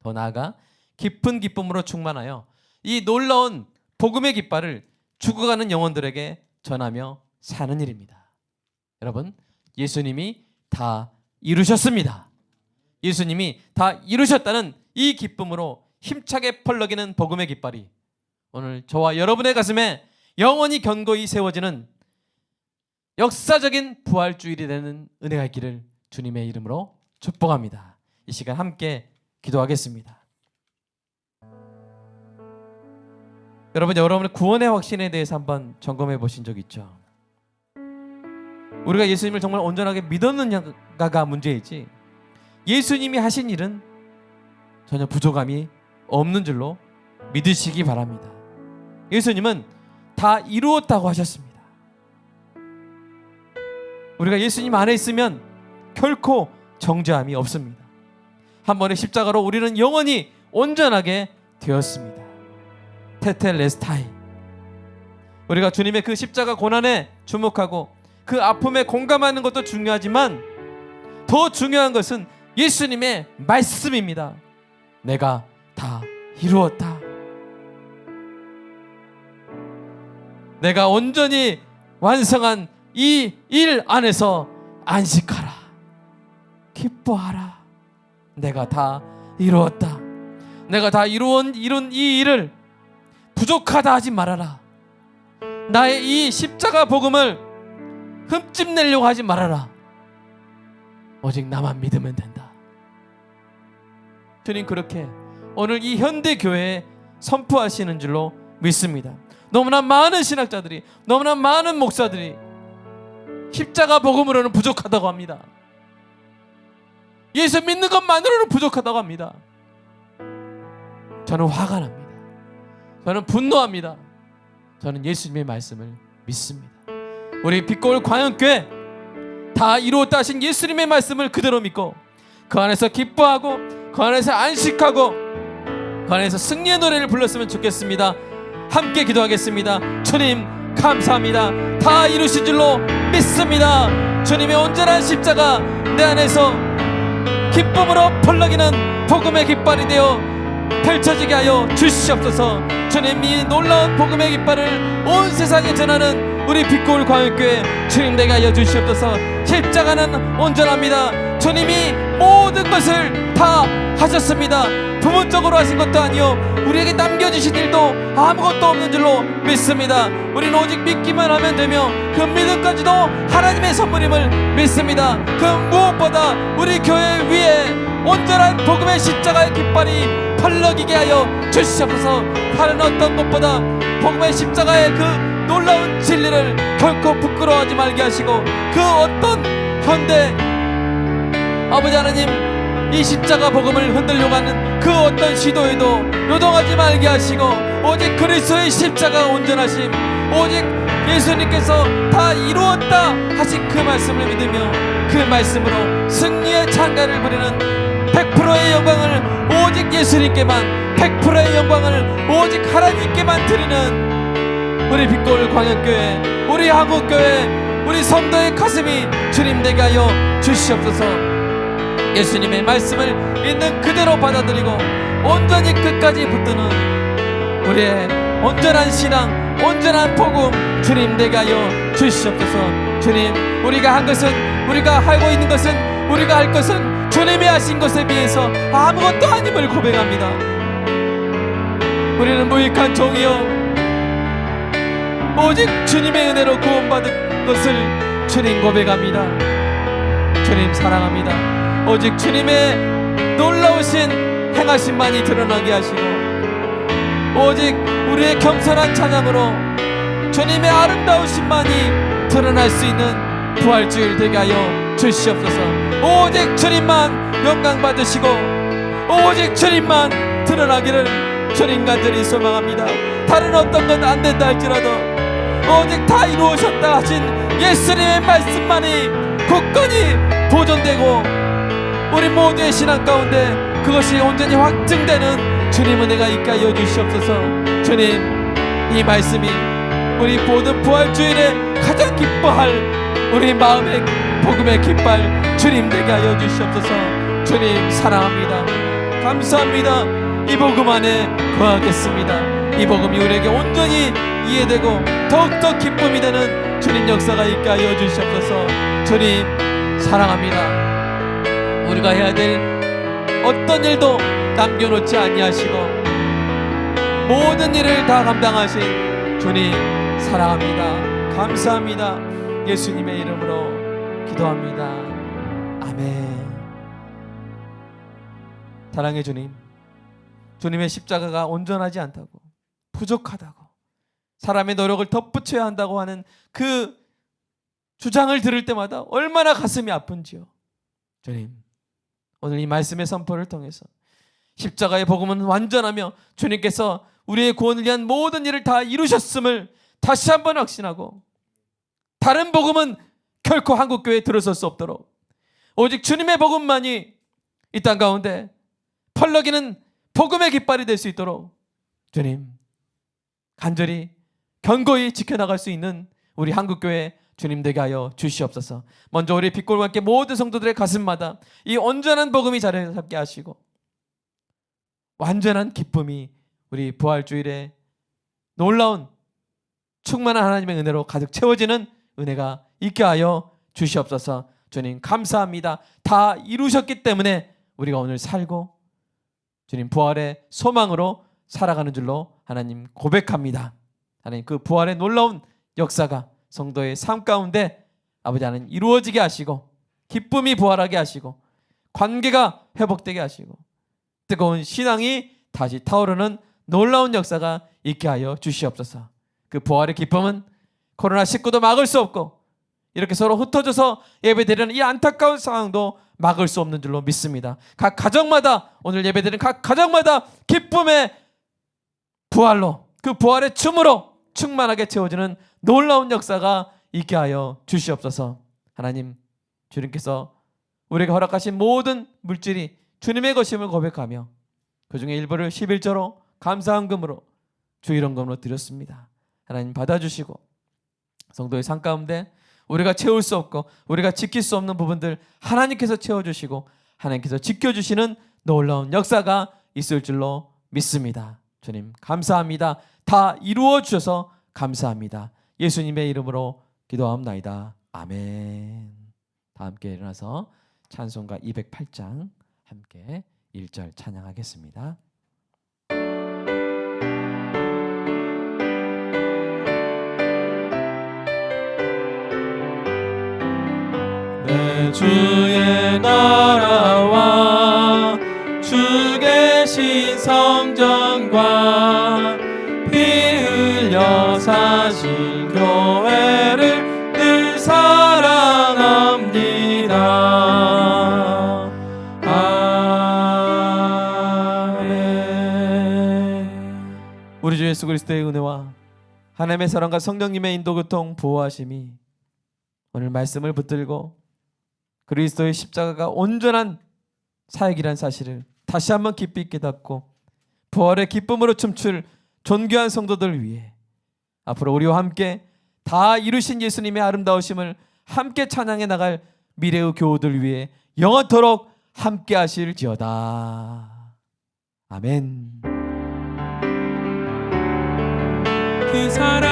더 나아가 깊은 기쁨으로 충만하여 이 놀라운 복음의 깃발을 죽어가는 영혼들에게 전하며 사는 일입니다. 여러분, 예수님이 다 이루셨습니다. 예수님이 다 이루셨다는 이 기쁨으로 힘차게 펄럭이는 복음의 깃발이 오늘 저와 여러분의 가슴에 영원히 견고히 세워지는 역사적인 부활주일이 되는 은혜가 있기를 주님의 이름으로 축복합니다. 이 시간 함께 기도하겠습니다. 여러분, 여러분의 구원의 확신에 대해서 한번 점검해 보신 적 있죠? 우리가 예수님을 정말 온전하게 믿었느냐가 문제이지 예수님이 하신 일은 전혀 부족함이 없는 줄로 믿으시기 바랍니다. 예수님은 다 이루었다고 하셨습니다. 우리가 예수님 안에 있으면 결코 정죄함이 없습니다. 한 번의 십자가로 우리는 영원히 온전하게 되었습니다. 테텔레스타이. 우리가 주님의 그 십자가 고난에 주목하고 그 아픔에 공감하는 것도 중요하지만 더 중요한 것은 예수님의 말씀입니다. 내가 다 이루었다. 내가 온전히 완성한 이 일 안에서 안식하라. 기뻐하라. 내가 다 이루었다. 내가 다 이룬 이 일을 부족하다 하지 말아라. 나의 이 십자가 복음을 흠집내려고 하지 말아라. 오직 나만 믿으면 된다. 주님 그렇게 오늘 이 현대교회에 선포하시는 줄로 믿습니다. 너무나 많은 신학자들이, 너무나 많은 목사들이 십자가 복음으로는 부족하다고 합니다. 예수 믿는 것만으로는 부족하다고 합니다. 저는 화가 납니다. 저는 분노합니다. 저는 예수님의 말씀을 믿습니다. 우리 빛거울 광연교회 다 이루었다 하신 예수님의 말씀을 그대로 믿고 그 안에서 기뻐하고 그 안에서 안식하고 그 안에서 승리의 노래를 불렀으면 좋겠습니다. 함께 기도하겠습니다. 주님 감사합니다. 다 이루신 줄로 믿습니다. 주님의 온전한 십자가 내 안에서 기쁨으로 펄럭이는 복음의 깃발이 되어 펼쳐지게 하여 주시옵소서. 주님 이 놀라운 복음의 깃발을 온 세상에 전하는 우리 빛거울 광역교회 주님 되게 하여 주시옵소서. 십자가는 온전합니다. 주님이 모든 것을 다 하셨습니다. 부분적으로 하신 것도 아니요 우리에게 남겨주신 일도 아무것도 없는 줄로 믿습니다. 우리는 오직 믿기만 하면 되며 그 믿음까지도 하나님의 선물임을 믿습니다. 그 무엇보다 우리 교회 위에 온전한 복음의 십자가의 깃발이 펄럭이게 하여 주시옵소서. 다른 어떤 것보다 복음의 십자가의 그 놀라운 진리를 결코 부끄러워하지 말게 하시고 그 어떤 현대 아버지 하나님 이 십자가 복음을 흔들려고 하는 그 어떤 시도에도 요동하지 말게 하시고 오직 그리스도의 십자가가 온전하심, 오직 예수님께서 다 이루었다 하신 그 말씀을 믿으며 그 말씀으로 승리의 찬가를 부리는 100%의 영광을 오직 예수님께만, 100%의 영광을 오직 하나님께만 드리는 우리 빛거울 광역교회, 우리 한국교회, 우리 성도의 가슴이 주님 되게 하여 주시옵소서. 예수님의 말씀을 있는 그대로 받아들이고 온전히 끝까지 붙드는 우리의 온전한 신앙, 온전한 복음 주님 되게 하여 주시옵소서. 주님 우리가 한 것은, 우리가 하고 있는 것은, 우리가 할 것은 주님이 하신 것에 비해서 아무것도 아님을 고백합니다. 우리는 무익한 종이요 오직 주님의 은혜로 구원받은 것을 주님 고백합니다. 주님 사랑합니다. 오직 주님의 놀라우신 행하심만이 드러나게 하시고 오직 우리의 겸손한 찬양으로 주님의 아름다우심만이 드러날 수 있는 부활주일 되게 하여 주시옵소서. 오직 주님만 영광 받으시고 오직 주님만 드러나기를 주님 간절히 소망합니다. 다른 어떤 건 안 된다 할지라도 오직 다 이루어졌다 하신 예수님의 말씀만이 굳건히 보존되고 우리 모두의 신앙 가운데 그것이 온전히 확증되는 주님 은혜가 있게 하여 주시옵소서. 주님, 이 말씀이 우리 모든 부활주일에 가장 기뻐할 우리 마음의 복음의 깃발 주님 되게 하여 주시옵소서. 주님 사랑합니다. 감사합니다. 이 복음 안에 거하겠습니다. 이 복음이 우리에게 온전히 이해되고 더욱더 기쁨이 되는 주님 역사가 있게 하여 주시옵소서. 주님 사랑합니다. 우리가 해야 될 어떤 일도 남겨놓지 아니하시고 모든 일을 다 감당하신 주님 사랑합니다. 감사합니다. 예수님의 이름으로 기도합니다. 아멘. 사랑의 주님, 주님의 십자가가 온전하지 않다고, 부족하다고, 사람의 노력을 덧붙여야 한다고 하는 그 주장을 들을 때마다 얼마나 가슴이 아픈지요. 주님, 오늘 이 말씀의 선포를 통해서 십자가의 복음은 완전하며 주님께서 우리의 구원을 위한 모든 일을 다 이루셨음을 다시 한번 확신하고 다른 복음은 결코 한국교회에 들어설 수 없도록 오직 주님의 복음만이 이 땅 가운데 펄럭이는 복음의 깃발이 될 수 있도록 주님 간절히 견고히 지켜나갈 수 있는 우리 한국교회 주님 되게 하여 주시옵소서. 먼저 우리 빛골과 함께 모든 성도들의 가슴마다 이 온전한 복음이 자리를 잡게 하시고 완전한 기쁨이 우리 부활주일에 놀라운 충만한 하나님의 은혜로 가득 채워지는 은혜가 있게 하여 주시옵소서. 주님 감사합니다. 다 이루셨기 때문에 우리가 오늘 살고 주님 부활의 소망으로 살아가는 줄로 하나님 고백합니다. 하나님 그 부활의 놀라운 역사가 성도의 삶 가운데 아버지 하나님 이루어지게 하시고 기쁨이 부활하게 하시고 관계가 회복되게 하시고 뜨거운 신앙이 다시 타오르는 놀라운 역사가 있게 하여 주시옵소서. 그 부활의 기쁨은 코로나19도 막을 수 없고 이렇게 서로 흩어져서 예배드리는 이 안타까운 상황도 막을 수 없는 줄로 믿습니다. 각 가정마다 오늘 예배드리는 각 가정마다 기쁨의 부활로 그 부활의 춤으로 충만하게 채워지는 놀라운 역사가 있게 하여 주시옵소서. 하나님 주님께서 우리에게 허락하신 모든 물질이 주님의 것임을 고백하며 그 중에 일부를 11조로 감사헌금으로 주일헌금으로 드렸습니다. 하나님 받아주시고 성도의 삶 가운데 우리가 채울 수 없고 우리가 지킬 수 없는 부분들 하나님께서 채워주시고 하나님께서 지켜주시는 놀라운 역사가 있을 줄로 믿습니다. 주님 감사합니다. 다 이루어 주셔서 감사합니다. 예수님의 이름으로 기도하옵나이다. 아멘. 다 함께 일어나서 찬송가 208장 함께 1절 찬양하겠습니다. 내 주의 나라와 주 계신 성전과 피 흘려 사신 교회를 늘 사랑합니다. 아멘. 우리 주 예수 그리스도의 은혜와 하나님의 사랑과 성령님의 인도 교통 보호하심이 오늘 말씀을 붙들고 그리스도의 십자가가 온전한 사역이란 사실을 다시 한번 깊이 깨닫고 부활의 기쁨으로 춤출 존귀한 성도들을 위해 앞으로 우리와 함께 다 이루신 예수님의 아름다우심을 함께 찬양해 나갈 미래의 교우들 위해 영원토록 함께 하실지어다. 아멘. 그 사랑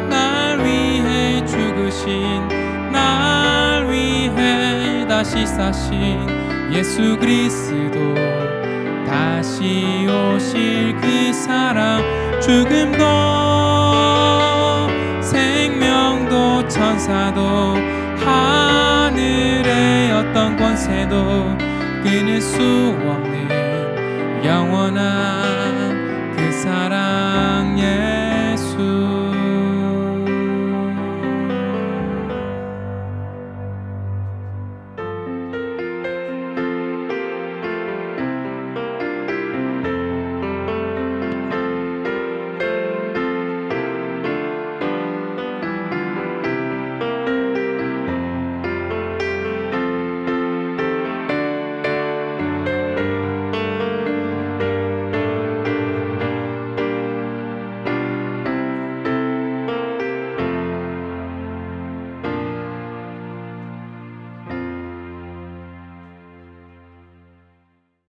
날 위해 죽으신 날 위해 다시 사신 예수 그리스도 다시 오실 그 사랑 죽음도 생명도 천사도 하늘의 어떤 권세도 끊을 수 없는 영원한